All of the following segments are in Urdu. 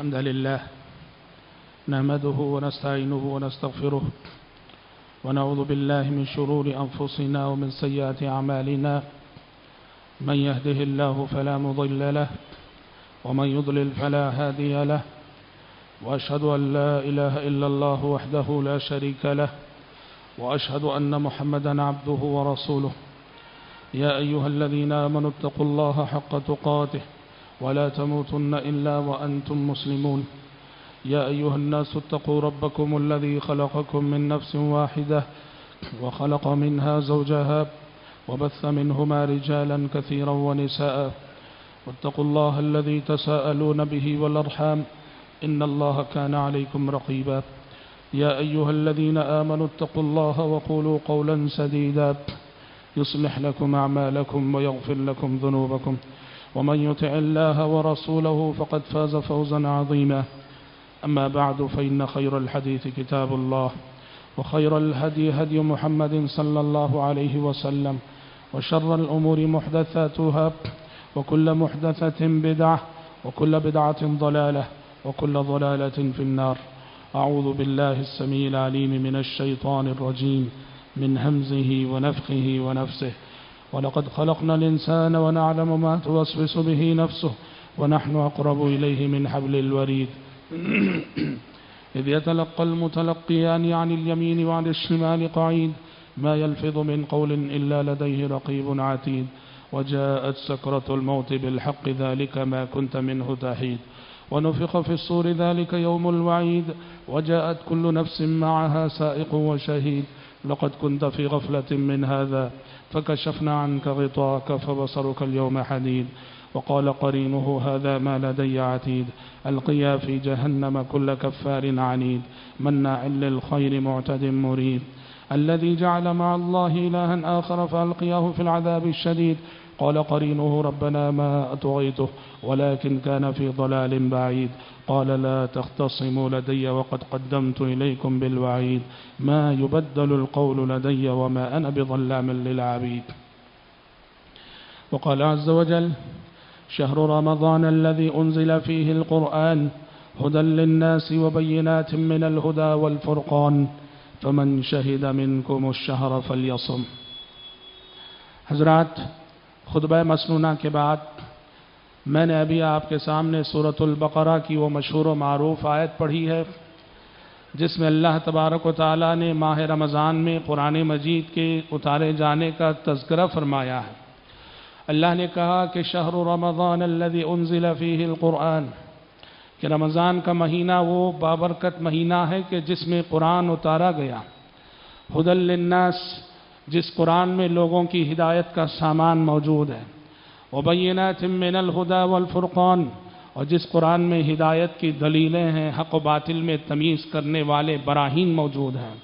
الحمد لله نحمده ونستعينه ونستغفره ونعوذ بالله من شرور أنفسنا ومن سيئات أعمالنا من يهده الله فلا مضل له ومن يضلل فلا هادي له وأشهد أن لا إله إلا الله وحده لا شريك له وأشهد أن محمدا عبده ورسوله يا أيها الذين آمنوا اتقوا الله حق تقاته ولا تموتن إلا وأنتم مسلمون يا أيها الناس اتقوا ربكم الذي خلقكم من نفس واحدة وخلق منها زوجها وبث منهما رجالا كثيرا ونساء واتقوا الله الذي تساءلون به والأرحام إن الله كان عليكم رقيبا يا أيها الذين آمنوا اتقوا الله وقولوا قولا سديدا يصلح لكم أعمالكم ويغفر لكم ذنوبكم ومن يطع الله ورسوله فقد فاز فوزا عظيما أما بعد فإن خير الحديث كتاب الله وخير الهدي هدي محمد صلى الله عليه وسلم وشر الأمور محدثاتها وكل محدثة بدعة وكل بدعة ضلالة وكل ضلالة في النار أعوذ بالله السميع العليم من الشيطان الرجيم من همزه ونفخه ونفسه ولقد خلقنا الإنسان ونعلم ما توسوس به نفسه ونحن أقرب إليه من حبل الوريد إذ يتلقى المتلقيان عن اليمين وعن الشمال قعيد ما يلفظ من قول إلا لديه رقيب عتيد وجاءت سكرة الموت بالحق ذلك ما كنت منه تحيد ونفخ في الصور ذلك يوم الوعيد وجاءت كل نفس معها سائق وشهيد لقد كنت في غفلة من هذا فكشفنا عنك غطاءك فبصرك اليوم حديد وقال قرينه هذا ما لدي عتيد ألقيا في جهنم كل كفار عنيد مناع للخير معتد مريب الذي جعل مع الله إلها آخر فألقياه في العذاب الشديد قال قرينه ربنا ما أطغيته ولكن كان في ضلال بعيد قال لا تختصموا لدي وقد قدمت إليكم بالوعيد ما يبدل القول لدي وما أنا بظلام للعبيد وقال عز وجل شهر رمضان الذي أنزل فيه القرآن هدى للناس وبينات من الهدى والفرقان فمن شهد منكم الشهر فليصم. حضرات، خطبہ مسنونہ کے بعد میں نے ابھی آپ کے سامنے سورۃ البقرہ کی وہ مشہور و معروف آیت پڑھی ہے جس میں اللہ تبارک و تعالیٰ نے ماہ رمضان میں قرآن مجید کے اتارے جانے کا تذکرہ فرمایا ہے. اللہ نے کہا کہ شہر رمضان الذی انزل فیہ القرآن، کہ رمضان کا مہینہ وہ بابرکت مہینہ ہے کہ جس میں قرآن اتارا گیا. ہدی للناس، جس قرآن میں لوگوں کی ہدایت کا سامان موجود ہے. وبینات من الہدی والفرقان، اور جس قرآن میں ہدایت کی دلیلیں ہیں، حق و باطل میں تمیز کرنے والے براہین موجود ہیں.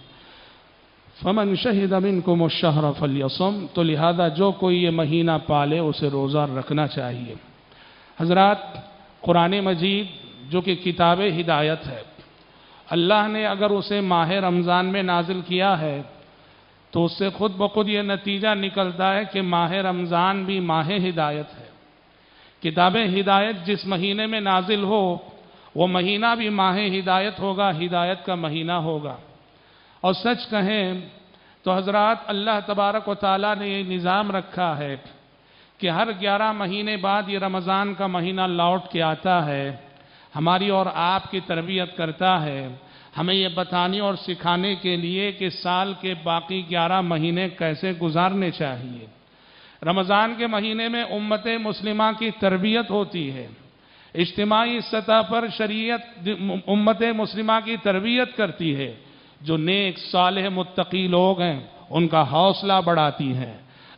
فمن شہد منکم الشہر فلیصم، تو لہذا جو کوئی یہ مہینہ پالے اسے روزہ رکھنا چاہیے. حضرات، قرآن مجید جو کہ کتاب ہدایت ہے، اللہ نے اگر اسے ماہ رمضان میں نازل کیا ہے تو اس سے خود بخود یہ نتیجہ نکلتا ہے کہ ماہ رمضان بھی ماہ ہدایت ہے. کتاب ہدایت جس مہینے میں نازل ہو وہ مہینہ بھی ماہ ہدایت ہوگا، ہدایت کا مہینہ ہوگا. اور سچ کہیں تو حضرات، اللہ تبارک و تعالیٰ نے یہ نظام رکھا ہے کہ ہر 11 مہینے بعد یہ رمضان کا مہینہ لوٹ کے آتا ہے، ہماری اور آپ کی تربیت کرتا ہے، ہمیں یہ بتانے اور سکھانے کے لیے کہ سال کے باقی 11 مہینے کیسے گزارنے چاہیے. رمضان کے مہینے میں امت مسلمہ کی تربیت ہوتی ہے، اجتماعی سطح پر شریعت امت مسلمہ کی تربیت کرتی ہے. جو نیک صالح متقی لوگ ہیں ان کا حوصلہ بڑھاتی ہے.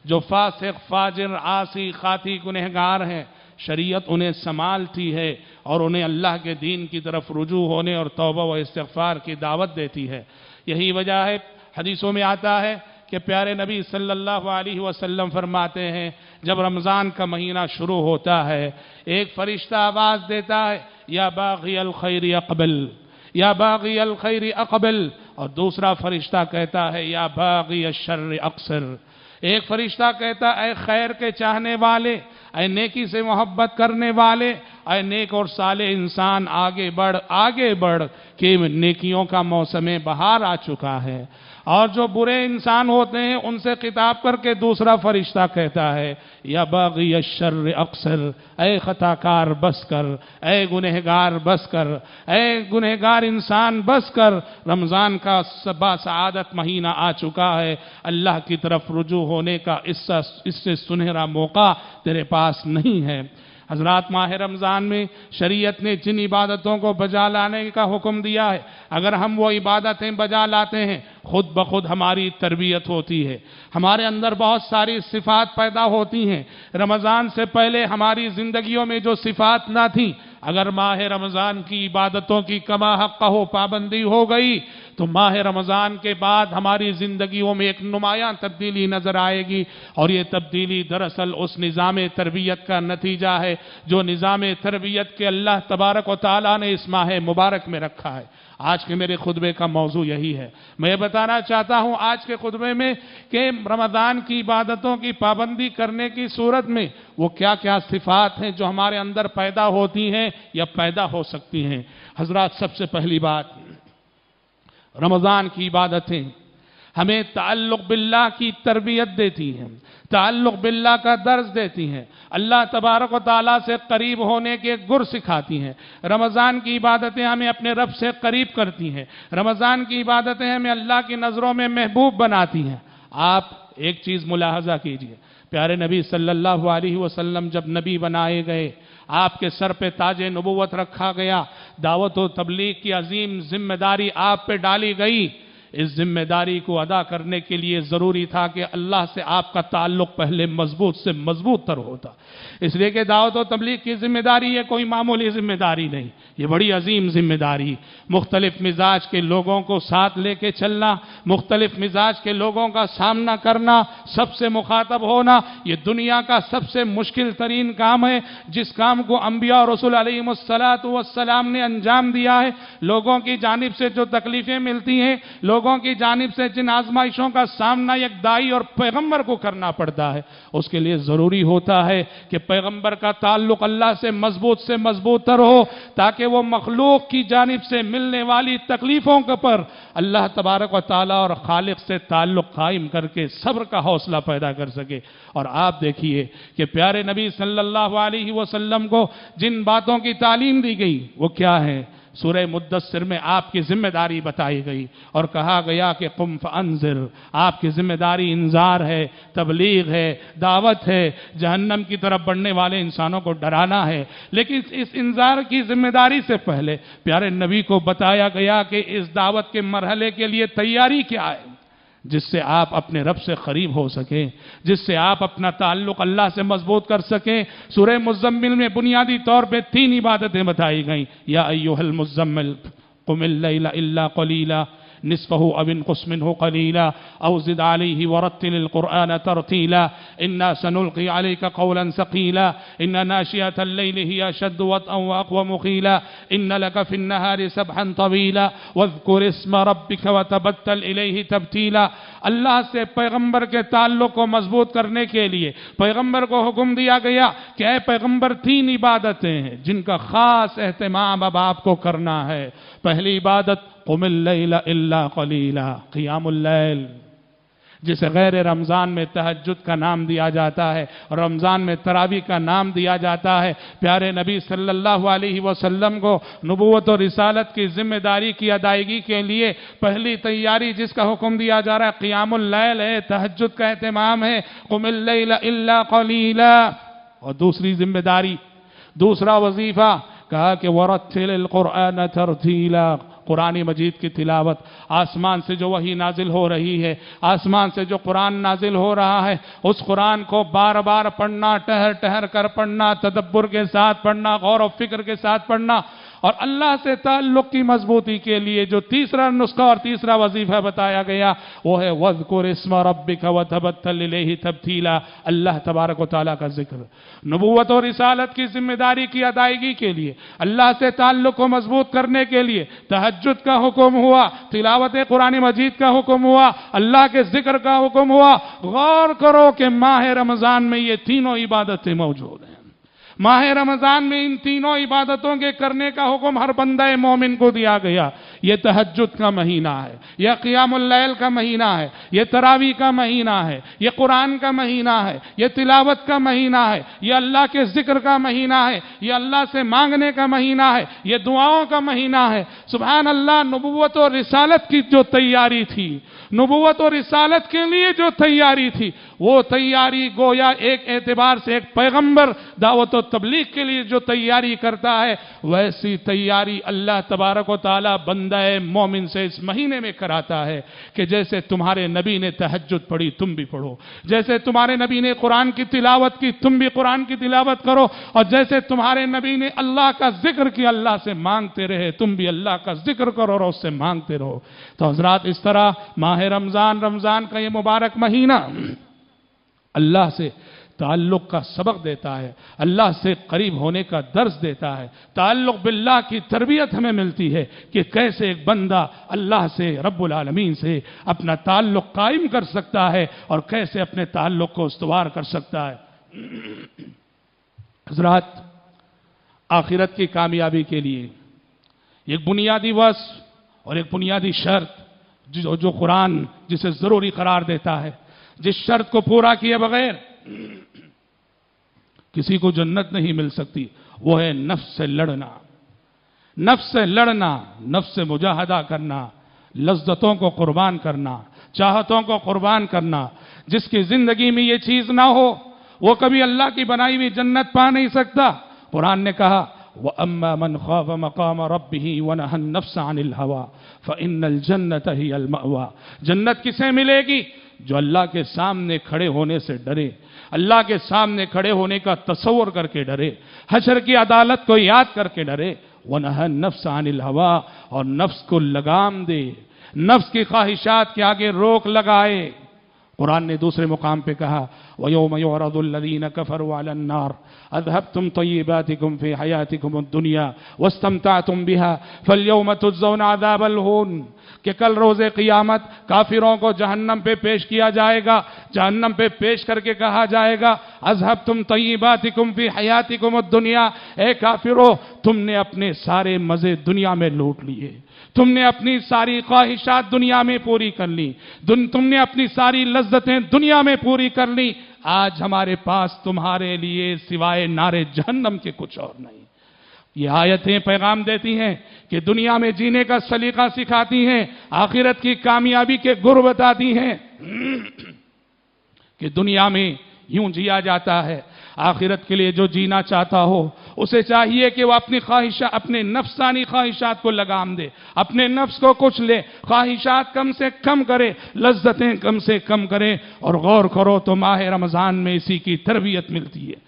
جو فاسق فاجر عاصی خاطی گنہگار ہیں شریعت انہیں سنبھالتی ہے اور انہیں اللہ کے دین کی طرف رجوع ہونے اور توبہ و استغفار کی دعوت دیتی ہے. یہی وجہ ہے، حدیثوں میں آتا ہے کہ پیارے نبی صلی اللہ علیہ وسلم فرماتے ہیں جب رمضان کا مہینہ شروع ہوتا ہے ایک فرشتہ آواز دیتا ہے یا باغی الخیر اقبل، یا باغی الخیر اقبل، اور دوسرا فرشتہ کہتا ہے یا باغی الشر اقصر. ایک فرشتہ کہتا اے خیر کے چاہنے والے، اے نیکی سے محبت کرنے والے، اے نیک اور صالح انسان آگے بڑھ کہ نیکیوں کا موسم بہار آ چکا ہے۔ اور جو برے انسان ہوتے ہیں ان سے خطاب کر کے دوسرا فرشتہ کہتا ہے یا باغی الشر اقصر، اے خطا کار بس کر، اے گنہگار بس کر، اے گنہگار انسان بس کر، رمضان کا سعادت مہینہ آ چکا ہے، اللہ کی طرف رجوع ہونے کا اس سے سنہرا موقع تیرے پاس نہیں ہے۔ حضرات، ماہ رمضان میں شریعت نے جن عبادتوں کو بجا لانے کا حکم دیا ہے، اگر ہم وہ عبادتیں بجا لاتے ہیں خود بخود ہماری تربیت ہوتی ہے، ہمارے اندر بہت ساری صفات پیدا ہوتی ہیں۔ رمضان سے پہلے ہماری زندگیوں میں جو صفات نہ تھیں، اگر ماہ رمضان کی عبادتوں کی کما حق ہو پابندی ہو گئی تو ماہ رمضان کے بعد ہماری زندگیوں میں ایک نمایاں تبدیلی نظر آئے گی، اور یہ تبدیلی دراصل اس نظام تربیت کا نتیجہ ہے جو نظام تربیت کے اللہ تبارک و تعالیٰ نے اس ماہ مبارک میں رکھا ہے۔ آج کے میرے خطبے کا موضوع یہی ہے۔ میں یہ بتانا چاہتا ہوں آج کے خطبے میں کہ رمضان کی عبادتوں کی پابندی کرنے کی صورت میں وہ کیا کیا صفات ہیں جو ہمارے اندر پیدا ہوتی ہیں یا پیدا ہو سکتی ہیں۔ حضرات، سب سے پہلی بات، رمضان کی عبادتیں ہمیں تعلق باللہ کی تربیت دیتی ہیں، تعلق باللہ کا درس دیتی ہیں، اللہ تبارک و تعالیٰ سے قریب ہونے کے گر سکھاتی ہیں۔ رمضان کی عبادتیں ہمیں اپنے رب سے قریب کرتی ہیں، رمضان کی عبادتیں ہمیں اللہ کی نظروں میں محبوب بناتی ہیں۔ آپ ایک چیز ملاحظہ کیجئے، پیارے نبی صلی اللہ علیہ وسلم جب نبی بنائے گئے، آپ کے سر پہ تاج نبوت رکھا گیا، دعوت و تبلیغ کی عظیم ذمہ داری آپ پہ ڈالی گئی۔ اس ذمہ داری کو ادا کرنے کے لیے ضروری تھا کہ اللہ سے آپ کا تعلق پہلے مضبوط سے مضبوط تر ہوتا، اس لیے کہ دعوت و تبلیغ کی ذمہ داری یہ کوئی معمولی ذمہ داری نہیں، یہ بڑی عظیم ذمہ داری۔ مختلف مزاج کے لوگوں کو ساتھ لے کے چلنا، مختلف مزاج کے لوگوں کا سامنا کرنا، سب سے مخاطب ہونا، یہ دنیا کا سب سے مشکل ترین کام ہے، جس کام کو انبیاء اور رسول علیہم السلام نے انجام دیا ہے۔ لوگوں کی جانب سے جو تکلیفیں ملتی ہیں، لوگوں کی جانب سے جن آزمائشوں کا سامنا ایک داعی اور پیغمبر کو کرنا پڑتا ہے، اس کے لیے ضروری ہوتا ہے کہ پیغمبر کا تعلق اللہ سے مضبوط تر ہو، تاکہ وہ مخلوق کی جانب سے ملنے والی تکلیفوں کے پر اللہ تبارک و تعالیٰ اور خالق سے تعلق قائم کر کے صبر کا حوصلہ پیدا کر سکے۔ اور آپ دیکھیے کہ پیارے نبی صلی اللہ علیہ وسلم کو جن باتوں کی تعلیم دی گئی وہ کیا ہے؟ سورہ مدثر میں آپ کی ذمہ داری بتائی گئی اور کہا گیا کہ قم فانذر، آپ کی ذمہ داری انذار ہے، تبلیغ ہے، دعوت ہے، جہنم کی طرف بڑھنے والے انسانوں کو ڈرانا ہے۔ لیکن اس انذار کی ذمہ داری سے پہلے پیارے نبی کو بتایا گیا کہ اس دعوت کے مرحلے کے لیے تیاری کیا ہے، جس سے آپ اپنے رب سے قریب ہو سکیں، جس سے آپ اپنا تعلق اللہ سے مضبوط کر سکیں۔ سورہ مزمل میں بنیادی طور پہ 3 عبادتیں بتائی گئیں۔ یا ایھا المزمل قم اللیل الا قلیلا نصفه او انقص منه قلیلا او زد علیہ ورتل القرآن ترتیلا انا سنلقی علیک قولا ثقیلا ان ناشئة اللیل هی اشد وطئا واقوم قیلا ان لک فی النہار سبحا طویلا واذکر اسم ربک وتبتل الیہ تبتیلا۔ اللہ سے پیغمبر کے تعلق کو مضبوط کرنے کے لیے پیغمبر کو حکم دیا گیا کہ اے پیغمبر 3 عبادتیں ہیں جن کا خاص اہتمام اب آپ کو کرنا ہے۔ پہلی عبادت قم اللیل الا قلیلا، قیام اللیل، جسے غیر رمضان میں تہجد کا نام دیا جاتا ہے اور رمضان میں تراویح کا نام دیا جاتا ہے۔ پیارے نبی صلی اللہ علیہ وسلم کو نبوت اور رسالت کی ذمہ داری کی ادائیگی کے لیے پہلی تیاری جس کا حکم دیا جا رہا ہے قیام اللیل ہے، تہجد کا اہتمام ہے، قم اللیل الا قلیلا۔ اور دوسری ذمہ داری، دوسرا وظیفہ کہا کہ ورتل القرآن ترتیلا، قرآن مجید کی تلاوت، آسمان سے جو وحی نازل ہو رہی ہے، آسمان سے جو قرآن نازل ہو رہا ہے، اس قرآن کو بار بار پڑھنا، ٹہر کر پڑھنا، تدبر کے ساتھ پڑھنا، غور و فکر کے ساتھ پڑھنا۔ اور اللہ سے تعلق کی مضبوطی کے لیے جو تیسرا نسخہ اور تیسرا وظیفہ بتایا گیا وہ ہے وَاذْكُرِ اسْمَ رَبِّكَ وَتَبَتَّلْ إِلَيْهِ تَبْتِيلًا، اللہ تبارک و تعالیٰ کا ذکر۔ نبوت اور رسالت کی ذمہ داری کی ادائیگی کے لیے، اللہ سے تعلق کو مضبوط کرنے کے لیے تہجد کا حکم ہوا، تلاوت قرآن مجید کا حکم ہوا، اللہ کے ذکر کا حکم ہوا۔ غور کرو کہ ماہ رمضان میں یہ تینوں عبادتیں موجود ہیں۔ ماہ رمضان میں ان تینوں عبادتوں کے کرنے کا حکم ہر بندہ مومن کو دیا گیا۔ یہ تہجد کا مہینہ ہے، یہ قیام اللیل کا مہینہ ہے، یہ تراویح کا مہینہ ہے، یہ قرآن کا مہینہ ہے، یہ تلاوت کا مہینہ ہے، یہ اللہ کے ذکر کا مہینہ ہے، یہ اللہ سے مانگنے کا مہینہ ہے، یہ دعاؤں کا مہینہ ہے۔ سبحان اللہ، نبوت اور رسالت کی جو تیاری تھی، نبوت اور رسالت کے لیے جو تیاری تھی، وہ تیاری گویا ایک اعتبار سے ایک پیغمبر دعوت و تبلیغ کے لیے جو تیاری کرتا ہے، ویسی تیاری اللہ تبارک و تعالی بندہ مومن سے اس مہینے میں کراتا ہے کہ جیسے تمہارے نبی نے تہجد پڑھی تم بھی پڑھو، جیسے تمہارے نبی نے قرآن کی تلاوت کی تم بھی قرآن کی تلاوت کرو، اور جیسے تمہارے نبی نے اللہ کا ذکر کیا اللہ سے مانگتے رہے تم بھی اللہ کا ذکر کرو اور اس سے مانگتے رہو۔ تو حضرات اس طرح ماہ رمضان کا یہ مبارک مہینہ اللہ سے تعلق کا سبق دیتا ہے، اللہ سے قریب ہونے کا درس دیتا ہے، تعلق باللہ کی تربیت ہمیں ملتی ہے کہ کیسے ایک بندہ اللہ سے رب العالمین سے اپنا تعلق قائم کر سکتا ہے اور کیسے اپنے تعلق کو استوار کر سکتا ہے۔ حضرات، آخرت کی کامیابی کے لیے ایک بنیادی وصف اور ایک بنیادی شرط جو قرآن جسے ضروری قرار دیتا ہے، جس شرط کو پورا کیے بغیر کسی کو جنت نہیں مل سکتی، وہ ہے نفس سے لڑنا، نفس سے لڑنا، نفس سے مجاہدہ کرنا، لذتوں کو قربان کرنا، چاہتوں کو قربان کرنا۔ جس کی زندگی میں یہ چیز نہ ہو وہ کبھی اللہ کی بنائی ہوئی جنت پا نہیں سکتا۔ قرآن نے کہا وَأَمَّا مَنْ خَافَ مَقَامَ رَبِّهِ وَنَهَى النَّفْسَ عَنِ الْهَوَىٰ فَإِنَّ الْجَنَّةَ هِيَ الْمَأْوَىٰ۔ جنت کسے ملے گی؟ جو اللہ کے سامنے کھڑے ہونے سے ڈرے، اللہ کے سامنے کھڑے ہونے کا تصور کر کے ڈرے، حشر کی عدالت کو یاد کر کے ڈرے، وَنَهَى النَّفْسَ عَنِ الْهَوَىٰ، اور نفس کو لگام دے، نفس کی خواہشات کے آگے روک لگائے۔ قرآن نے دوسرے مقام پہ کہا وَيَوْمَ يُعْرَضُ الَّذِينَ كَفَرُوا عَلَى النَّارِ أَذْهَبْتُمْ طَيِّبَاتِكُمْ فِي حَيَاتِكُمُ الدُّنْيَا وَاسْتَمْتَعْتُمْ بِهَا فَالْيَوْمَ تُجْزَوْنَ عَذَابَ الْهُونِ، کہ کل روز قیامت کافروں کو جہنم پہ پیش کیا جائے گا، جہنم پہ پیش کر کے کہا جائے گا اذهبتم طیباتکم فی حیاتکم الدنیا، اے کافرو تم نے اپنے سارے مزے دنیا میں لوٹ لیے، تم نے اپنی ساری خواہشات دنیا میں پوری کر لی، تم نے اپنی ساری لذتیں دنیا میں پوری کر لی، آج ہمارے پاس تمہارے لیے سوائے نار جہنم کے کچھ اور نہیں۔ یہ آیتیں پیغام دیتی ہیں کہ دنیا میں جینے کا سلیقہ سکھاتی ہیں، آخرت کی کامیابی کے گر بتاتی ہیں کہ دنیا میں یوں جیا جاتا ہے۔ آخرت کے لیے جو جینا چاہتا ہو اسے چاہیے کہ وہ اپنے نفسانی خواہشات کو لگام دے، اپنے نفس کو کچھ لے، خواہشات کم سے کم کرے، لذتیں کم سے کم کرے، اور غور کرو تو ماہ رمضان میں اسی کی تربیت ملتی ہے،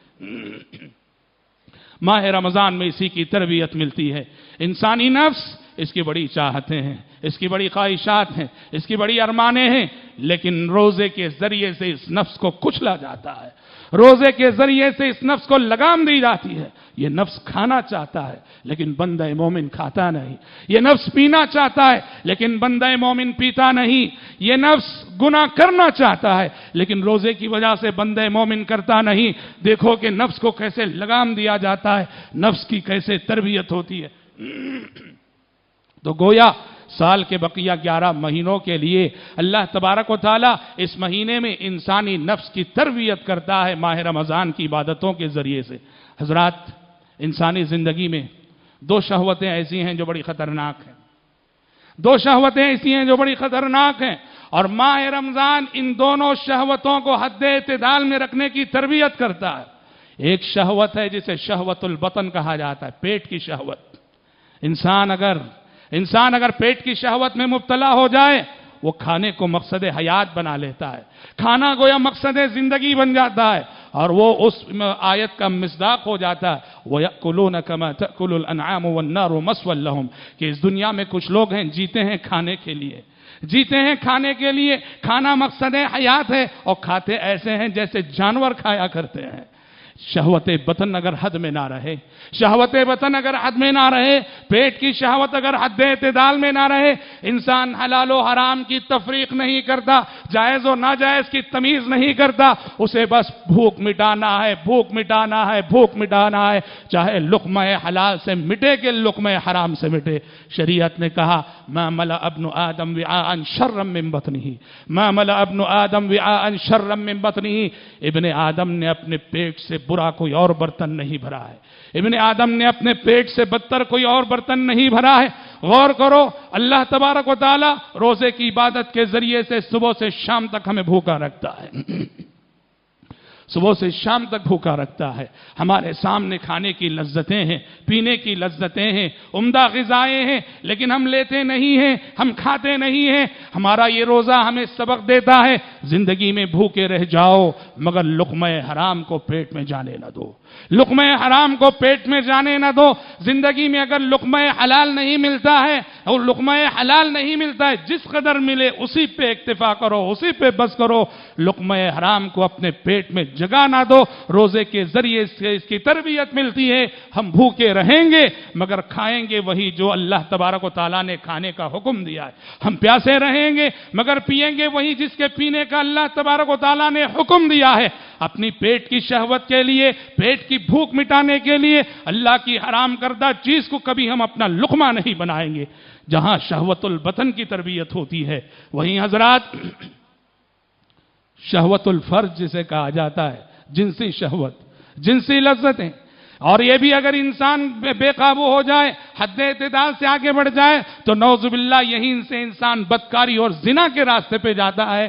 ماہ رمضان میں اسی کی تربیت ملتی ہے۔ انسانی نفس اس کی بڑی چاہتیں ہیں، اس کی بڑی خواہشات ہیں، اس کی بڑی ارمانیں ہیں، لیکن روزے کے ذریعے سے اس نفس کو کچلا جاتا ہے، روزے کے ذریعے سے اس نفس کو لگام دی جاتی ہے۔ یہ نفس کھانا چاہتا ہے لیکن بندہ مومن کھاتا نہیں، یہ نفس پینا چاہتا ہے لیکن بندہ مومن پیتا نہیں، یہ نفس گناہ کرنا چاہتا ہے لیکن روزے کی وجہ سے بندہ مومن کرتا نہیں۔ دیکھو کہ نفس کو کیسے لگام دیا جاتا ہے، نفس کی کیسے تربیت ہوتی ہے۔ تو گویا سال کے بقیہ 11 مہینوں کے لیے اللہ تبارک و تعالیٰ اس مہینے میں انسانی نفس کی تربیت کرتا ہے ماہ رمضان کی عبادتوں کے ذریعے سے۔ حضرات، انسانی زندگی میں 2 شہوتیں ایسی ہیں جو بڑی خطرناک ہیں، 2 شہوتیں ایسی ہیں جو بڑی خطرناک ہیں، اور ماہ رمضان ان دونوں شہوتوں کو حد اعتدال میں رکھنے کی تربیت کرتا ہے۔ ایک شہوت ہے جسے شہوت البطن کہا جاتا ہے، پیٹ کی شہوت۔ انسان اگر پیٹ کی شہوت میں مبتلا ہو جائے وہ کھانے کو مقصد حیات بنا لیتا ہے، کھانا گویا مقصد زندگی بن جاتا ہے، اور وہ اس آیت کا مصداق ہو جاتا ہے وَيَأْكُلُونَ كَمَا تَأْكُلُ الْأَنْعَامُ وَالنَّارُ مَثْوًى لَهُمْ، کہ اس دنیا میں کچھ لوگ ہیں جیتے ہیں کھانے کے لیے، جیتے ہیں کھانے کے لیے، کھانا مقصد حیات ہے، اور کھاتے ایسے ہیں جیسے جانور کھایا کرتے ہیں۔ شہوت بطن اگر حد میں نہ رہے، شہوت بطن اگر حد میں نہ رہے، پیٹ کی شہوت اگر حد اعتدال میں نہ رہے، انسان حلال و حرام کی تفریق نہیں کرتا جائز و ناجائز کی تمیز نہیں کرتا، اسے بس بھوک مٹانا ہے، بھوک مٹانا ہے، بھوک مٹانا ہے، چاہے لقمہ حلال سے مٹے کہ لقمہ حرام سے مٹے۔ شریعت نے کہا ما ملأ ابن آدم وعاء شرا من بطنہ، ما ملأ ابن آدم وعاء شرا من بطنہ، ابن آدم نے اپنے پیٹ سے برا کوئی اور برتن نہیں بھرا ہے، ابن آدم نے اپنے پیٹ سے بدتر کوئی اور برتن نہیں بھرا ہے۔ غور کرو، اللہ تبارک و تعالی روزے کی عبادت کے ذریعے سے صبح سے شام تک ہمیں بھوکا رکھتا ہے، صبح سے شام تک بھوکا رکھتا ہے۔ ہمارے سامنے کھانے کی لذتیں ہیں، پینے کی لذتیں ہیں، عمدہ غذائیں ہیں، لیکن ہم لیتے نہیں ہیں، ہم کھاتے نہیں ہیں۔ ہمارا یہ روزہ ہمیں سبق دیتا ہے، زندگی میں بھوکے رہ جاؤ مگر لقمہ حرام کو پیٹ میں جانے نہ دو، لقمہ حرام کو پیٹ میں جانے نہ دو۔ زندگی میں اگر لقمہ حلال نہیں ملتا ہے اور لقمہ حلال نہیں ملتا ہے، جس قدر ملے اسی پہ اکتفا کرو، اسی پہ بس کرو، لقمہ حرام کو اپنے پیٹ میں جگہ نہ دو۔ روزے کے ذریعے سے اس کی تربیت ملتی ہے، ہم بھوکے رہیں گے مگر کھائیں گے وہی جو اللہ تبارک و تعالیٰ نے کھانے کا حکم دیا ہے، ہم پیاسے رہیں گے مگر پیئیں گے وہی جس کے پینے کا اللہ تبارک و تعالیٰ نے حکم دیا ہے۔ اپنی پیٹ کی شہوت کے لیے، پیٹ کی بھوک مٹانے کے لیے اللہ کی حرام کردہ چیز کو کبھی ہم اپنا لقمہ نہیں بنائیں گے۔ جہاں شہوت البطن کی تربیت ہوتی ہے وہیں حضرات شہوت الفرج جسے کہا جاتا ہے، جنسی شہوت، جنسی لذتیں، اور یہ بھی اگر انسان بے قابو ہو جائے، حد اعتدال سے آگے بڑھ جائے تو نعوذ باللہ یہیں سے انسان بدکاری اور زنا کے راستے پہ جاتا ہے۔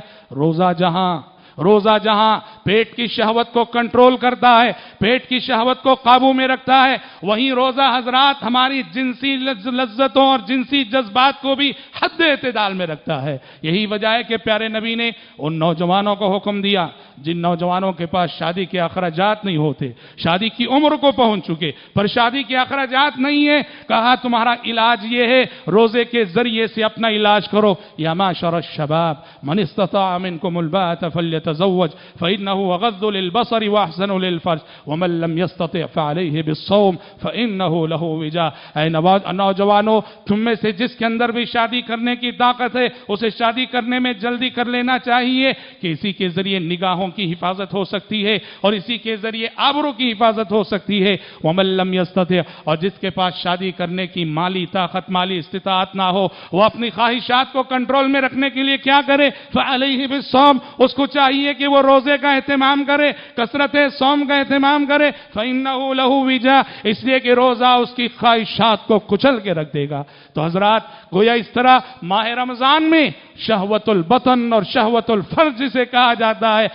روزہ جہاں پیٹ کی شہوت کو کنٹرول کرتا ہے، پیٹ کی شہوت کو قابو میں رکھتا ہے، وہیں روزہ حضرات ہماری جنسی لذتوں اور جنسی جذبات کو بھی حد اعتدال میں رکھتا ہے۔ یہی وجہ ہے کہ پیارے نبی نے ان نوجوانوں کو حکم دیا جن نوجوانوں کے پاس شادی کے اخراجات نہیں ہوتے، شادی کی عمر کو پہنچ چکے پر شادی کے اخراجات نہیں ہیں، کہا تمہارا علاج یہ ہے، روزے کے ذریعے سے اپنا علاج کرو۔ یا معشر الشباب من استطاع منکم الباءۃ فلیتزوج فإنه أغض للبصر وأحسن للفرج ومن لم يستطع فعليه بالصوم فإنه له وجاء۔ اے نوجوانوں، تم میں سے جس کے اندر بھی شادی کرنے کی طاقت ہے اسے شادی کرنے میں جلدی کر لینا چاہیے کہ اسی کے ذریعے نگاہوں کی حفاظت ہو سکتی ہے اور اسی کے ذریعے آبرو کی حفاظت ہو سکتی ہے۔ ومن لم يستطع، اور جس کے پاس شادی کرنے کی مالی طاقت، مالی استطاعت نہ ہو، وہ اپنی خواہشات کو کنٹرول میں رکھنے کے لیے کیا کرے؟ فعلیہ بالصوم، اس کو چاہیے کہ وہ روزے کا اہتمام کرے، کثرت صوم کا اہتمام کرے۔ فإنہ لہ وجاء، اس لیے کہ روزہ اس کی خواہشات کو کچل کے رکھ دے گا۔ تو حضرات گویا اس طرح ماہ رمضان میں شہوت البطن اور شہوت الفرج جسے کہا جاتا ہے،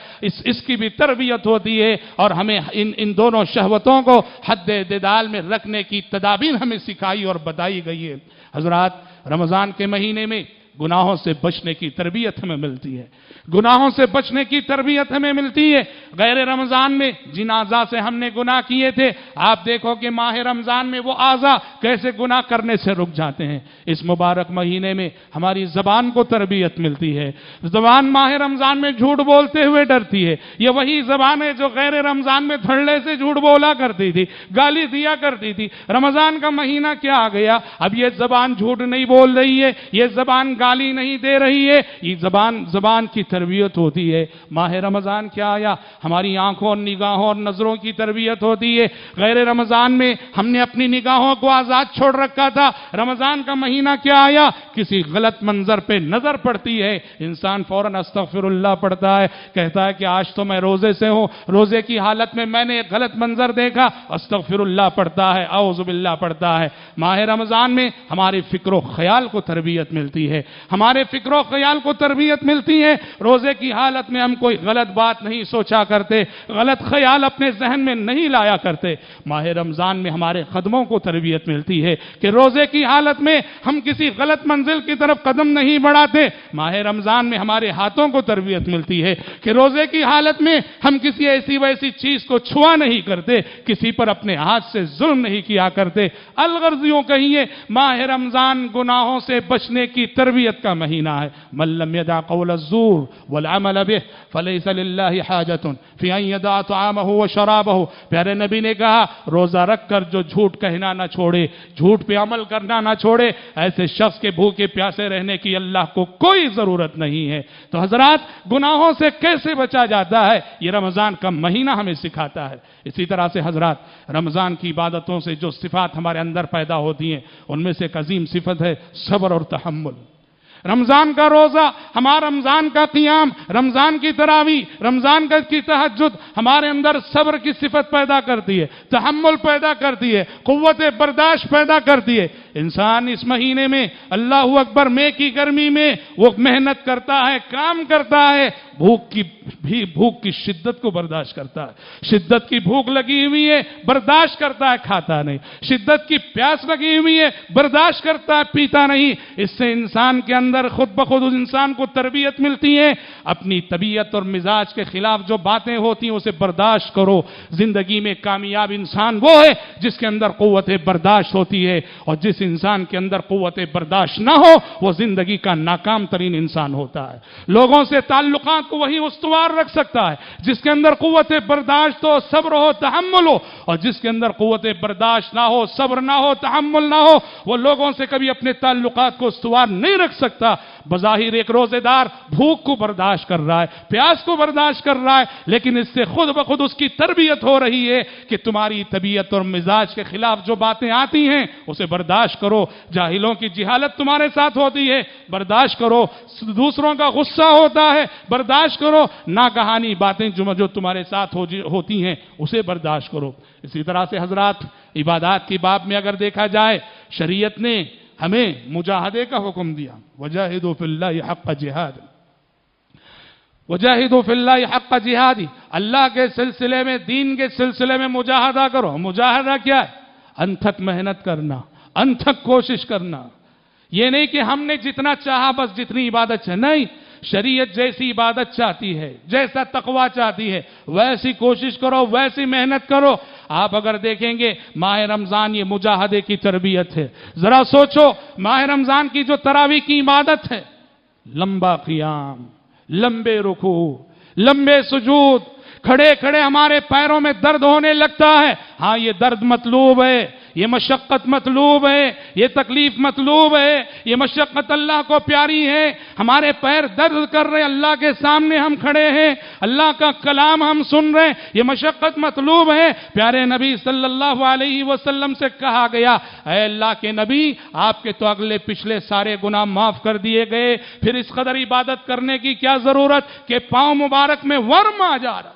اس کی بھی تربیت ہوتی ہے، اور ہمیں ان دونوں شہوتوں کو حد اعتدال میں رکھنے کی تدابیر ہمیں سکھائی اور بتائی گئی ہے۔ حضرات رمضان کے مہینے میں گناہوں سے بچنے کی تربیت ہمیں ملتی ہے، گناہوں سے بچنے کی تربیت ہمیں ملتی ہے۔ غیر رمضان میں جن اعضاء سے ہم نے گناہ کیے تھے، آپ دیکھو کہ ماہ رمضان میں وہ اعضاء کیسے گناہ کرنے سے رک جاتے ہیں۔ اس مبارک مہینے میں ہماری زبان کو تربیت ملتی ہے، زبان ماہ رمضان میں جھوٹ بولتے ہوئے ڈرتی ہے۔ یہ وہی زبان ہے جو غیر رمضان میں دھڑلے سے جھوٹ بولا کرتی تھی، گالی دیا کرتی تھی۔ رمضان کا مہینہ کیا آ گیا، اب یہ زبان جھوٹ نہیں بول رہی ہے، یہ زبان گالی نہیں دے رہی ہے، یہ زبان کی تربیت ہوتی ہے۔ ماہ رمضان کیا آیا، ہماری آنکھوں اور نگاہوں اور نظروں کی تربیت ہوتی ہے۔ غیر رمضان میں ہم نے اپنی نگاہوں کو آزاد چھوڑ رکھا تھا، رمضان کا مہینہ کیا آیا، کسی غلط منظر پہ نظر پڑتی ہے، انسان فوراً استغفر اللہ پڑھتا ہے، کہتا ہے کہ آج تو میں روزے سے ہوں، روزے کی حالت میں میں نے ایک غلط منظر دیکھا، استغفر اللہ پڑھتا ہے، اعوذ باللہ پڑھتا ہے۔ ماہ رمضان میں ہمارے فکر و خیال کو تربیت ملتی ہے، ہمارے فکر و خیال کو تربیت ملتی ہے۔ روزے کی حالت میں ہم کوئی غلط بات نہیں سوچا کرتے، غلط خیال اپنے ذہن میں نہیں لایا کرتے۔ ماہ رمضان میں ہمارے قدموں کو تربیت ملتی ہے کہ روزے کی حالت میں ہم کسی غلط منزل کی طرف قدم نہیں بڑھاتے۔ ماہ رمضان میں ہمارے ہاتھوں کو تربیت ملتی ہے کہ روزے کی حالت میں ہم کسی ایسی ویسی چیز کو چھوا نہیں کرتے، کسی پر اپنے ہاتھ سے ظلم نہیں کیا کرتے۔ الغرض یوں کہیے، ماہ رمضان گناہوں سے بچنے کی تربیت تربیت کا مہینہ ہے۔ من لم يدع قول الزور والعمل به فليس لله حاجة في ان يدع طعامه وشرابه۔ پیارے نبی نے کہا روزہ رکھ کر جو جھوٹ کہنا نہ چھوڑے، جھوٹ پہ عمل کرنا نہ چھوڑے، ایسے شخص کے بھوکے پیاسے رہنے کی اللہ کو کوئی ضرورت نہیں ہے۔ تو حضرات گناہوں سے کیسے بچا جاتا ہے یہ رمضان کا مہینہ ہمیں سکھاتا ہے۔ اسی طرح سے حضرات رمضان کی عبادتوں سے جو صفات ہمارے اندر پیدا ہوتی ہیں ان میں سے ایک عظیم صفت ہے صبر اور تحمل۔ رمضان کا روزہ، ہمارا رمضان کا قیام، رمضان کی تراویح، رمضان کی تہجد ہمارے اندر صبر کی صفت پیدا کرتی ہے، تحمل پیدا کرتی ہے، قوت برداشت پیدا کرتی ہے۔ انسان اس مہینے میں اللہ اکبر مے کی گرمی میں وہ محنت کرتا ہے، کام کرتا ہے، بھوک کی شدت کو برداشت کرتا ہے، شدت کی بھوک لگی ہوئی ہے برداشت کرتا ہے، کھاتا نہیں، شدت کی پیاس لگی ہوئی ہے برداشت کرتا ہے، پیتا نہیں۔ اس سے انسان کے اندر خود بخود اس انسان کو تربیت ملتی ہے۔ اپنی طبیعت اور مزاج کے خلاف جو باتیں ہوتی ہیں اسے برداشت کرو۔ زندگی میں کامیاب انسان وہ ہے جس کے اندر قوت برداشت ہوتی ہے، اور جس انسان کے اندر قوت برداشت نہ ہو وہ زندگی کا ناکام ترین انسان ہوتا ہے۔ لوگوں سے تعلقات کو وہی استوار رکھ سکتا ہے جس کے اندر قوت برداشت ہو، صبر ہو، تحمل ہو، اور جس کے اندر قوت برداشت نہ ہو، صبر نہ ہو، تحمل نہ ہو، وہ لوگوں سے کبھی اپنے تعلقات کو استوار نہیں رکھ سکتا۔ بظاہر ایک روزے دار بھوک کو برداشت کر رہا ہے، پیاس کو برداشت کر رہا ہے، لیکن اس سے خود بخود اس کی تربیت ہو رہی ہے کہ تمہاری طبیعت اور مزاج کے خلاف جو باتیں آتی ہیں اسے برداشت کرو۔ جاہلوں کی جہالت تمہارے ساتھ ہوتی ہے، برداشت کرو۔ دوسروں کا غصہ ہوتا ہے، برداشت کرو۔ ناگہانی باتیں جو تمہارے ساتھ ہوتی ہیں اسے برداشت کرو۔ اسی طرح سے حضرات عبادات کی باب میں اگر دیکھا جائے شریعت نے ہمیں مجاہدے کا حکم دیا، وجاہدوا فی اللہ حق جہاد، وجاہدوا فی اللہ حق جہاد، اللہ کے سلسلے میں، دین کے سلسلے میں مجاہدہ کرو۔ مجاہدہ کیا ہے؟ انتھک محنت کرنا، انتھک کوشش کرنا۔ یہ نہیں کہ ہم نے جتنا چاہا بس جتنی عبادت چاہے، نہیں، شریعت جیسی عبادت چاہتی ہے، جیسا تقوی چاہتی ہے ویسی کوشش کرو، ویسی محنت کرو۔ آپ اگر دیکھیں گے ماہ رمضان یہ مجاہدے کی تربیت ہے۔ ذرا سوچو ماہ رمضان کی جو تراویح کی عبادت ہے، لمبا قیام، لمبے رکوع، لمبے سجود، کھڑے کھڑے ہمارے پیروں میں درد ہونے لگتا ہے۔ ہاں یہ درد مطلوب ہے، یہ مشقت مطلوب ہے، یہ تکلیف مطلوب ہے، یہ مشقت اللہ کو پیاری ہے۔ ہمارے پیر درد کر رہے، اللہ کے سامنے ہم کھڑے ہیں، اللہ کا کلام ہم سن رہے ہیں، یہ مشقت مطلوب ہے۔ پیارے نبی صلی اللہ علیہ وسلم سے کہا گیا، اے اللہ کے نبی آپ کے تو اگلے پچھلے سارے گناہ معاف کر دیے گئے، پھر اس قدر عبادت کرنے کی کیا ضرورت کہ پاؤں مبارک میں ورم آ جا رہا،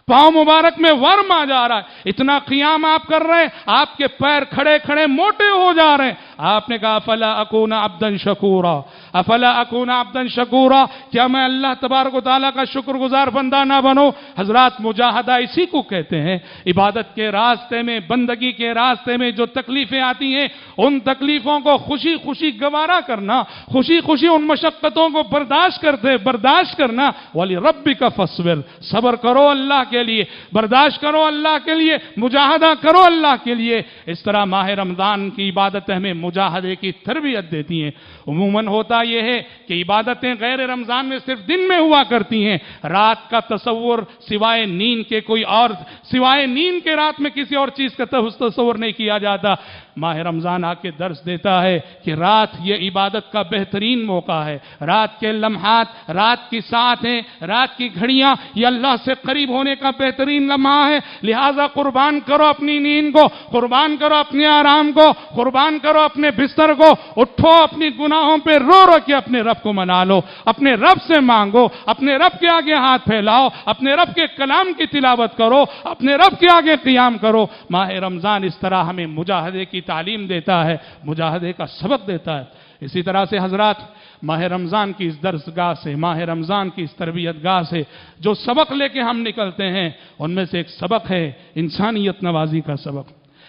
پاؤں مبارک میں ورم آ جا رہا ہے، اتنا قیام آپ کر رہے ہیں، آپ کے پیر کھڑے کھڑے موٹے ہو جا رہے ہیں۔ آپ نے کہا افلا اکون عبدا شکورا، افلا اکون عبدا شکورا، کیا میں اللہ تبارک و تعالیٰ کا شکر گزار بندہ نہ بنوں؟ حضرات مجاہدہ اسی کو کہتے ہیں۔ عبادت کے راستے میں، بندگی کے راستے میں جو تکلیفیں آتی ہیں ان تکلیفوں کو خوشی خوشی گوارا کرنا، خوشی خوشی ان مشقتوں کو برداشت کرنا۔ وَلِرَبِّكَ فَاصْبِرْ، صبر کرو اللہ کے لیے، برداشت کرو اللہ کے لیے، مجاہدہ کرو اللہ کے لیے۔ اس طرح ماہ رمضان کی عبادتیں ہمیں مجاہدے کی تربیت دیتی ہیں۔ عموماً ہوتا یہ ہے کہ عبادتیں غیر رمضان میں صرف دن میں ہوا کرتی ہیں، رات کا تصور سوائے نیند کے کوئی اور، سوائے نیند کے رات میں کسی اور چیز کا تصور نہیں کیا جاتا۔ ماہ رمضان آ کے درس دیتا ہے کہ رات یہ عبادت کا بہترین موقع ہے، رات کے لمحات، رات کی ساعتیں، رات کی گھڑیاں یہ اللہ سے قریب ہونے کا بہترین لمحہ ہے۔ لہٰذا قربان کرو اپنی نیند کو، قربان کرو اپنے آرام کو، قربان کرو اپنے بستر کو، اٹھو اپنی گناہوں پہ رو رو کے اپنے رب کو منا لو، اپنے رب سے مانگو، اپنے رب کے آگے ہاتھ پھیلاؤ، اپنے رب کے کلام کی تلاوت کرو، اپنے رب کے آگے قیام کرو۔ ماہ رمضان اس طرح ہمیں مجاہدے کی تعلیم دیتا ہے، مجاہدے کا سبق دیتا ہے۔ اسی طرح سے حضرات ماہ رمضان کی اس درسگاہ سے، ماہ رمضان کی اس تربیت گاہ سے جو سبق لے کے ہم نکلتے ہیں ان میں سے ایک سبق ہے انسانیت نوازی کا سبق،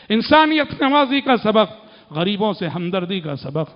انسانیت نوازی کا سبق، غریبوں سے ہمدردی کا سبق،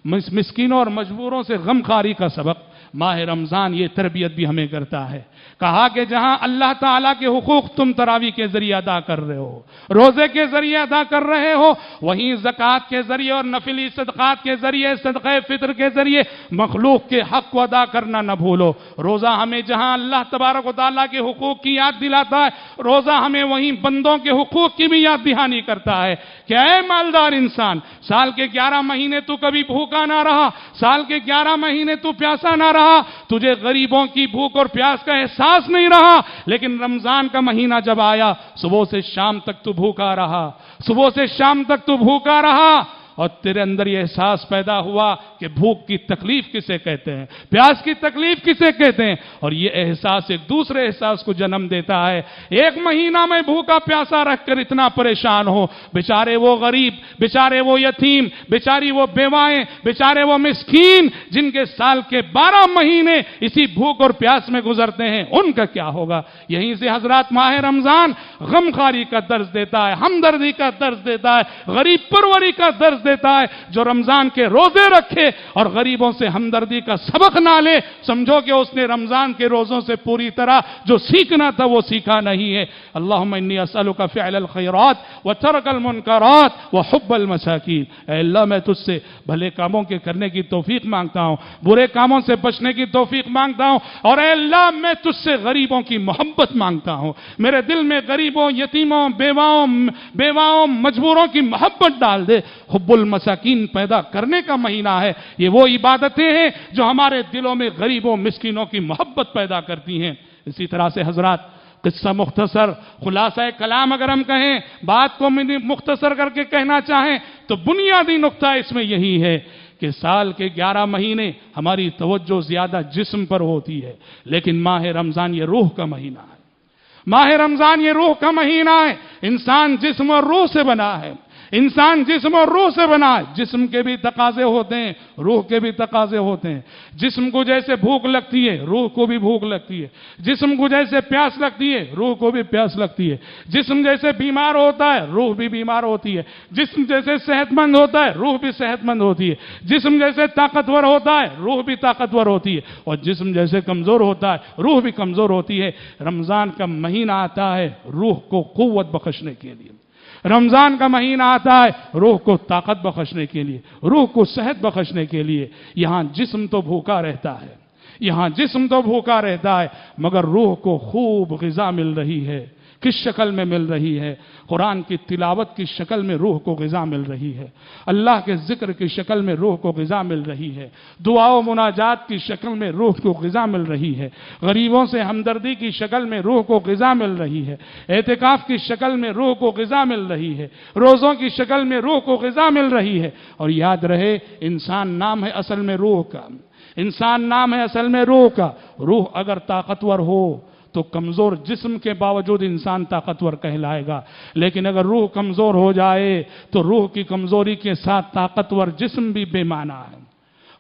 مسکینوں اور مجبوروں سے غمخواری کا سبق۔ ماہ رمضان یہ تربیت بھی ہمیں کرتا ہے۔ کہا کہ جہاں اللہ تعالیٰ کے حقوق تم تراویح کے ذریعے ادا کر رہے ہو، روزے کے ذریعے ادا کر رہے ہو، وہیں زکوٰۃ کے ذریعے اور نفلی صدقات کے ذریعے، صدقہ فطر کے ذریعے مخلوق کے حق کو ادا کرنا نہ بھولو۔ روزہ ہمیں جہاں اللہ تبارک و تعالیٰ کے حقوق کی یاد دلاتا ہے، روزہ ہمیں وہیں بندوں کے حقوق کی بھی یاد دہانی کرتا ہے کہ اے مالدار انسان، سال کے 11 مہینے تو کبھی بھوکا نہ رہا، سال کے 11 مہینے تو پیاسا نہ رہا، تجھے غریبوں کی بھوک اور پیاس کا احساس نہیں رہا، لیکن رمضان کا مہینہ جب آیا، صبح سے شام تک تو بھوکا رہا، صبح سے شام تک تو بھوکا رہا، اور تیرے اندر یہ احساس پیدا ہوا کہ بھوک کی تکلیف کسے کہتے ہیں، پیاس کی تکلیف کسے کہتے ہیں، اور یہ احساس ایک دوسرے احساس کو جنم دیتا ہے۔ ایک مہینہ میں بھوکا پیاسا رکھ کر اتنا پریشان ہو، بیچارے وہ غریب، بیچارے وہ یتیم، بیچاری وہ بیوائیں، بیچارے وہ مسکین جن کے سال کے 12 مہینے اسی بھوک اور پیاس میں گزرتے ہیں، ان کا کیا ہوگا؟ یہیں سے حضرات ماہ رمضان غمخواری کا درس دیتا ہے، ہمدردی کا درس دیتا ہے، غریب پروری کا درس دیتا ہے۔ جو رمضان کے روزے رکھے اور غریبوں سے ہمدردی کا سبق نہ لے، سمجھو کہ اس نے رمضان کے روزوں سے پوری طرح جو سیکھنا تھا وہ سیکھا نہیں ہے۔ اللہم انی اسألک فعل الخیرات وترک المنکرات وحب المساکین۔ اے اللہ، میں تجھ سے بھلے کاموں کے کرنے کی توفیق مانگتا ہوں، برے کاموں سے بچنے کی توفیق مانگتا ہوں، اور اے اللہ میں تجھ سے غریبوں کی محبت مانگتا ہوں۔ میرے دل میں غریبوں، یتیموں، بیواؤں، مجبوروں کی محبت ڈال دے۔ حب المساکین پیدا کرنے کا مہینہ ہے۔ یہ وہ عبادتیں ہیں جو ہمارے دلوں میں غریبوں، مسکینوں کی محبت پیدا کرتی ہیں۔ اسی طرح سے حضرات، قصہ مختصر، خلاصہ کلام اگر ہم کہیں، بات کو مختصر کر کے کہنا چاہیں تو بنیادی نقطہ اس میں یہی ہے کہ سال کے 11 مہینے ہماری توجہ زیادہ جسم پر ہوتی ہے، لیکن ماہ رمضان یہ روح کا مہینہ ہے۔ ماہ رمضان یہ روح کا مہینہ ہے۔ انسان جسم اور روح سے بنا ہے، انسان جسم اور روح سے بنا ہے۔ جسم کے بھی تقاضے ہوتے ہیں، روح کے بھی تقاضے ہوتے ہیں۔ جسم کو جیسے بھوک لگتی ہے، روح کو بھی بھوک لگتی ہے۔ جسم کو جیسے پیاس لگتی ہے، روح کو بھی پیاس لگتی ہے۔ جسم جیسے بیمار ہوتا ہے، روح بھی بیمار ہوتی ہے۔ جسم جیسے صحت مند ہوتا ہے، روح بھی صحت مند ہوتی ہے۔ جسم جیسے طاقتور ہوتا ہے، روح بھی طاقتور ہوتی ہے، اور جسم جیسے کمزور ہوتا ہے، روح بھی کمزور ہوتی ہے۔ رمضان کا مہینہ آتا ہے روح کو قوت بخشنے کے لیے، رمضان کا مہینہ آتا ہے روح کو طاقت بخشنے کے لیے، روح کو صحت بخشنے کے لیے۔ یہاں جسم تو بھوکا رہتا ہے، یہاں جسم تو بھوکا رہتا ہے، مگر روح کو خوب غذا مل رہی ہے۔ کس شکل میں مل رہی ہے؟ قرآن کی تلاوت کی شکل میں روح کو غذا مل رہی ہے، اللہ کے ذکر کی شکل میں روح کو غذا مل رہی ہے، دعا و مناجات کی شکل میں روح کو غذا مل رہی ہے، غریبوں سے ہمدردی کی شکل میں روح کو غذا مل رہی ہے، اعتکاف کی شکل میں روح کو غذا مل رہی ہے، روزوں کی شکل میں روح کو غذا مل رہی ہے۔ اور یاد رہے، انسان نام ہے اصل میں روح کا، انسان نام ہے اصل میں روح کا۔ روح اگر طاقتور ہو تو کمزور جسم کے باوجود انسان طاقتور کہلائے گا، لیکن اگر روح کمزور ہو جائے تو روح کی کمزوری کے ساتھ طاقتور جسم بھی بے معنی ہے۔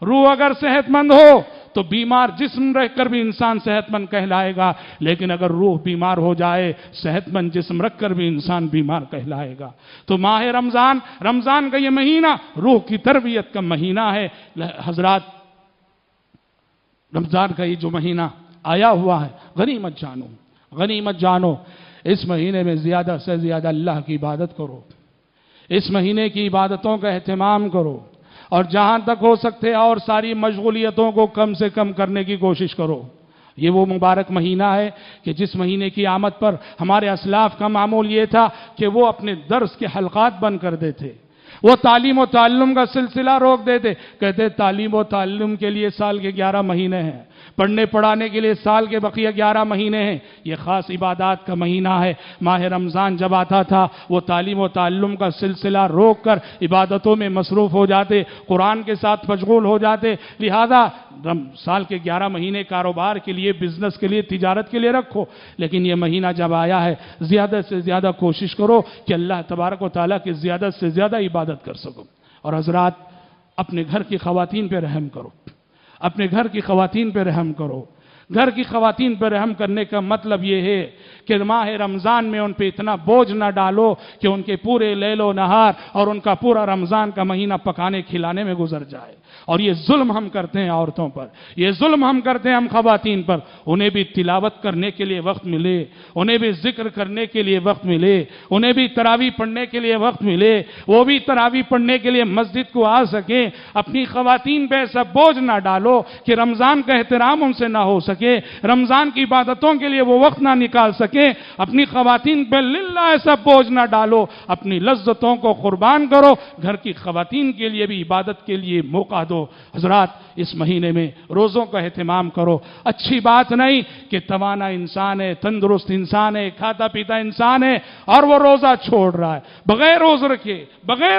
روح اگر صحت مند ہو تو بیمار جسم رہ کر بھی انسان صحت مند کہلائے گا، لیکن اگر روح بیمار ہو جائے صحت مند جسم رکھ کر بھی انسان بیمار کہلائے گا۔ تو ماہ رمضان کا یہ مہینہ روح کی تربیت کا مہینہ ہے۔ حضرات، رمضان کا یہ جو مہینہ آیا ہوا ہے، غنیمت جانو، غنیمت جانو۔ اس مہینے میں زیادہ سے زیادہ اللہ کی عبادت کرو، اس مہینے کی عبادتوں کا اہتمام کرو، اور جہاں تک ہو سکتے اور ساری مشغولیتوں کو کم سے کم کرنے کی کوشش کرو۔ یہ وہ مبارک مہینہ ہے کہ جس مہینے کی آمد پر ہمارے اسلاف کا معمول یہ تھا کہ وہ اپنے درس کے حلقات بند کر دیتے، وہ تعلیم و تعلم کا سلسلہ روک دیتے، کہتے تعلیم و تعلم کے لیے سال کے 11 مہینے ہیں، پڑھنے پڑھانے کے لیے سال کے بقیہ 11 مہینے ہیں، یہ خاص عبادات کا مہینہ ہے۔ ماہ رمضان جب آتا تھا وہ تعلیم و تعلم کا سلسلہ روک کر عبادتوں میں مصروف ہو جاتے، قرآن کے ساتھ مشغول ہو جاتے۔ لہذا سال کے 11 مہینے کاروبار کے لیے، بزنس کے لیے، تجارت کے لیے رکھو، لیکن یہ مہینہ جب آیا ہے زیادہ سے زیادہ کوشش کرو کہ اللہ تبارک و تعالیٰ کی زیادہ سے زیادہ عبادت کر سکو۔ اور حضرات، اپنے گھر کی خواتین پہ رحم کرو، اپنے گھر کی خواتین پہ رحم کرو۔ گھر کی خواتین پہ رحم کرنے کا مطلب یہ ہے کہ ماہ رمضان میں ان پہ اتنا بوجھ نہ ڈالو کہ ان کے پورے لیل و نہار اور ان کا پورا رمضان کا مہینہ پکانے کھلانے میں گزر جائے۔ اور یہ ظلم ہم کرتے ہیں عورتوں پر، یہ ظلم ہم کرتے ہیں ہم خواتین پر۔ انہیں بھی تلاوت کرنے کے لیے وقت ملے، انہیں بھی ذکر کرنے کے لیے وقت ملے، انہیں بھی تراویح پڑھنے کے لیے وقت ملے، وہ بھی تراویح پڑھنے کے لیے مسجد کو آ سکیں۔ اپنی خواتین پہ ایسا بوجھ نہ ڈالو کہ رمضان کا احترام ان سے نہ ہو سکے، رمضان کی عبادتوں کے لیے وہ وقت نہ نکال سکیں۔ اپنی خواتین پہ للہ ایسا بوجھ نہ ڈالو، اپنی لذتوں کو قربان کرو، گھر کی خواتین کے لیے بھی عبادت کے لیے موقع دو۔ حضرات، اس مہینے میں روزوں کا اہتمام کرو۔ اچھی بات نہیں کہ توانا انسان ہے، تندرست انسان ہے، کھاتا پیتا انسان ہے اور وہ روزہ چھوڑ رہا ہے، بغیر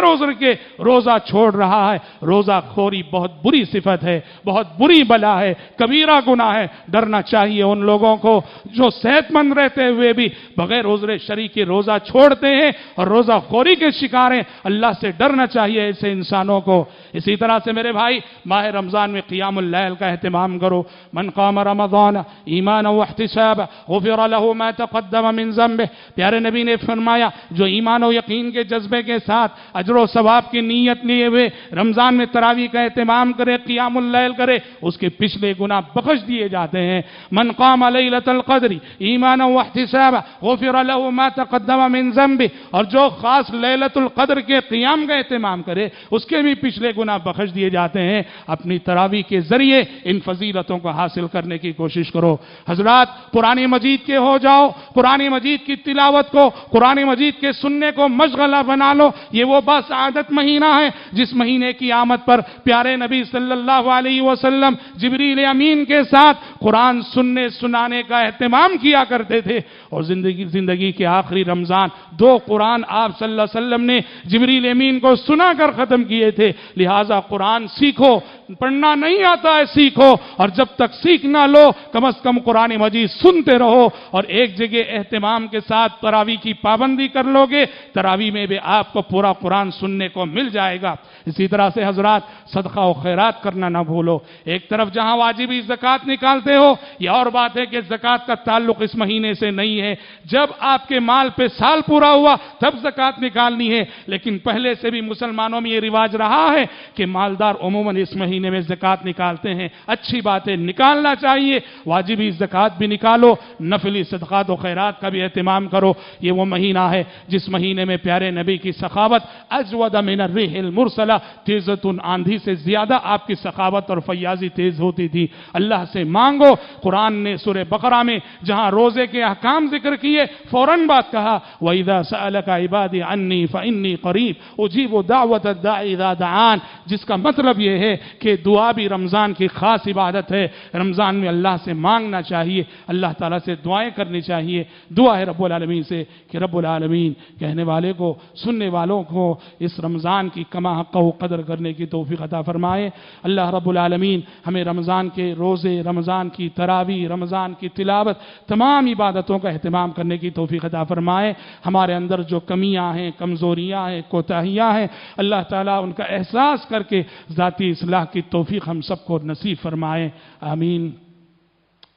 روز رکھے روزہ چھوڑ رہا ہے۔ روزہ خوری بہت بری صفت ہے، بہت بری بلا ہے، کبیرہ گناہ ہے۔ ڈرنا چاہیے ان لوگوں کو جو صحت مند رہتے ہوئے بھی بغیر عذر شرعی کے روزہ چھوڑتے ہیں اور روزہ خوری کے شکار ہیں۔ اللہ سے ڈرنا چاہیے ایسے انسانوں کو۔ اسی طرح سے میرے بھائی، ماہ رمضان میں قیام اللیل کا اہتمام کرو۔ من قام رمضان ایمانا واحتسابا غفر له ما تقدم من ذنبه۔ پیارے نبی نے فرمایا، جو ایمان و یقین کے جذبے کے ساتھ اجر و ثواب کی نیت لیے ہوئے رمضان میں تراویح کا اہتمام کرے، قیام اللیل کرے، اس کے پچھلے گناہ بخش دیے جاتے ہیں۔ من قام لیلۃ القدر ایمانا واحتسابا غفر له ما تقدم من ذنبه۔ اور جو خاص لیلۃ القدر کے قیام کا اہتمام کرے، اس کے بھی پچھلے گناہ بخش دیے جاتے ہیں۔ اپنی تراویح کے ذریعے ان فضیلتوں کو حاصل کرنے کی کوشش کرو۔ حضرات، قرآن مجید کے ہو جاؤ، قرآن مجید کی تلاوت کو، قرآن مجید کے سننے کو مشغلہ بنا لو۔ یہ وہ باسعادت مہینہ ہے جس مہینے کی آمد پر پیارے نبی صلی اللہ علیہ وسلم جبریل امین کے ساتھ قرآن سننے سنانے کا اہتمام کیا کرتے تھے۔ اور زندگی کے آخری رمضان 2 قرآن آپ صلی اللہ علیہ وسلم نے جبریل امین کو سنا کر ختم کیے تھے۔ لہٰذا قرآن سیکھو، پڑھنا نہیں آتا ہے سیکھو، اور جب تک سیکھ نہ لو کم از کم قرآن مجید سنتے رہو، اور ایک جگہ اہتمام کے ساتھ تراویح کی پابندی کر لو گے، تراویح میں بھی آپ کو پورا قرآن سننے کو مل جائے گا۔ اسی طرح سے حضرات، صدقہ و خیرات کرنا نہ بھولو۔ ایک طرف جہاں واجبی زکوٰۃ نکالتے ہو، یہ اور بات ہے کہ زکوٰۃ کا تعلق اس مہینے سے نہیں ہے۔ جب آپ کے مال پہ سال پورا ہوا تب زکوٰۃ نکالنی ہے، لیکن پہلے سے بھی مسلمانوں میں یہ رواج رہا ہے کہ مالدار عموماً اس مہینے میں زکوٰۃ نکالتے ہیں۔ اچھی بات ہے، نکالنا چاہیے۔ واجبی زکوٰۃ بھی نکالو، نفلی صدقات و خیرات کا بھی اہتمام کرو۔ یہ وہ مہینہ ہے جس مہینے میں پیارے نبی کی سخاوت اجود من الريح المرسلہ، تیزۃ آندھی سے زیادہ آپ کی سخاوت اور فیاضی تیز ہوتی تھی۔ اللہ سے مانگو۔ قرآن نے سورہ بقرہ میں جہاں روزے کے احکام ذکر کیے، فوراً بات کہا، وَإِذَا سَأَلَكَ عِبَادِي عَنِّي فَإِنِّي قَرِيبٌ أُجِيبُ دَعْوَةَ الدَّاعِ إِذَا دَعَانِ، جس کا مطلب یہ ہے کہ دعا بھی رمضان کی خاص عبادت ہے۔ رمضان میں اللہ سے مانگنا چاہیے، اللہ تعالیٰ سے دعائیں کرنی چاہیے۔ دعا ہے رب العالمین سے کہ رب العالمین کہنے والے کو، سننے والوں کو اس رمضان کی کما حق و قدر کرنے کی توفیق عطا فرمائے۔ اللہ رب العالمین ہمیں رمضان کے روزے، رمضان کی تراویح، رمضان کی تلاوت، تمام عبادتوں کا اہتمام کرنے کی توفیق عطا فرمائے۔ ہمارے اندر جو کمیاں ہیں، کمزوریاں ہیں، کوتاہیاں ہیں، اللہ تعالیٰ ان کا احساس کر کے ذاتی اصلاح کی توفیق ہم سب کو نصیب فرمائے، آمین۔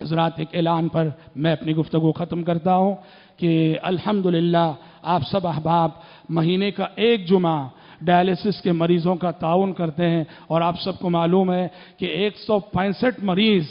حضرات، ایک اعلان پر میں اپنی گفتگو ختم کرتا ہوں کہ الحمدللہ آپ سب احباب مہینے کا ایک جمعہ ڈائلیسس کے مریضوں کا تعاون کرتے ہیں، اور آپ سب کو معلوم ہے کہ 165 مریض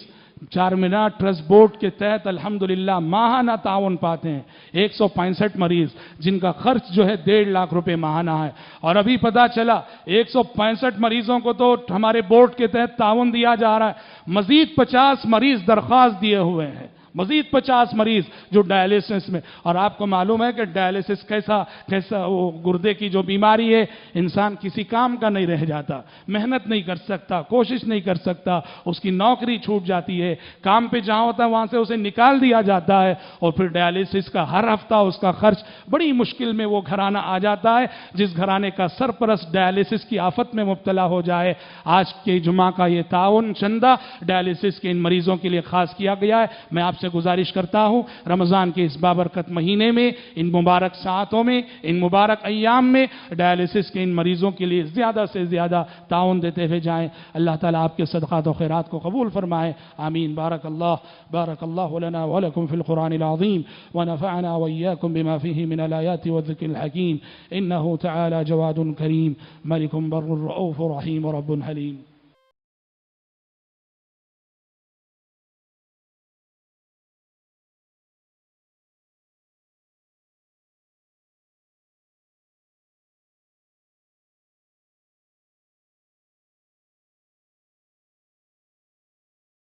چار مینار ٹرسٹ بورڈ کے تحت الحمدللہ ماہانہ تعاون پاتے ہیں۔ 165 مریض جن کا خرچ جو ہے 1.5 لاکھ روپے ماہانہ ہے، اور ابھی پتا چلا 165 مریضوں کو تو ہمارے بورڈ کے تحت تعاون دیا جا رہا ہے، مزید 50 مریض درخواست دیے ہوئے ہیں، مزید 50 مریض جو ڈائلیسس میں۔ اور آپ کو معلوم ہے کہ ڈائلیسس کیسا وہ گردے کی جو بیماری ہے، انسان کسی کام کا نہیں رہ جاتا، محنت نہیں کر سکتا، کوشش نہیں کر سکتا، اس کی نوکری چھوٹ جاتی ہے، کام پہ جہاں ہوتا ہے وہاں سے اسے نکال دیا جاتا ہے، اور پھر ڈائلیسس کا ہر ہفتہ اس کا خرچ بڑی مشکل میں وہ گھرانہ آ جاتا ہے۔ جس گھرانے کا سرپرست ڈائلیسس کی آفت میں مبتلا ہو جائے، آج کے جمعہ کا یہ تعاون چندہ ڈائلیسس کے ان مریضوں کے لیے خاص کیا گیا ہے۔ میں آپ سے گزارش کرتا ہوں رمضان کے اس بابرکت مہینے میں، ان مبارک ساعتوں میں، ان مبارک ایام میں ڈائلیسس کے ان مریضوں کے لیے زیادہ سے زیادہ تعاون دیتے ہوئے جائیں۔ اللہ تعالیٰ آپ کے صدقات و خیرات کو قبول فرمائے، آمین۔ بارک اللہ لنا ولکم فی القرآن العظیم ونفعنا وإياكم بما فيه من الآيات والذكر الحكيم إنه تعالى جواد كريم ملك بر رؤوف رحيم رب حليم۔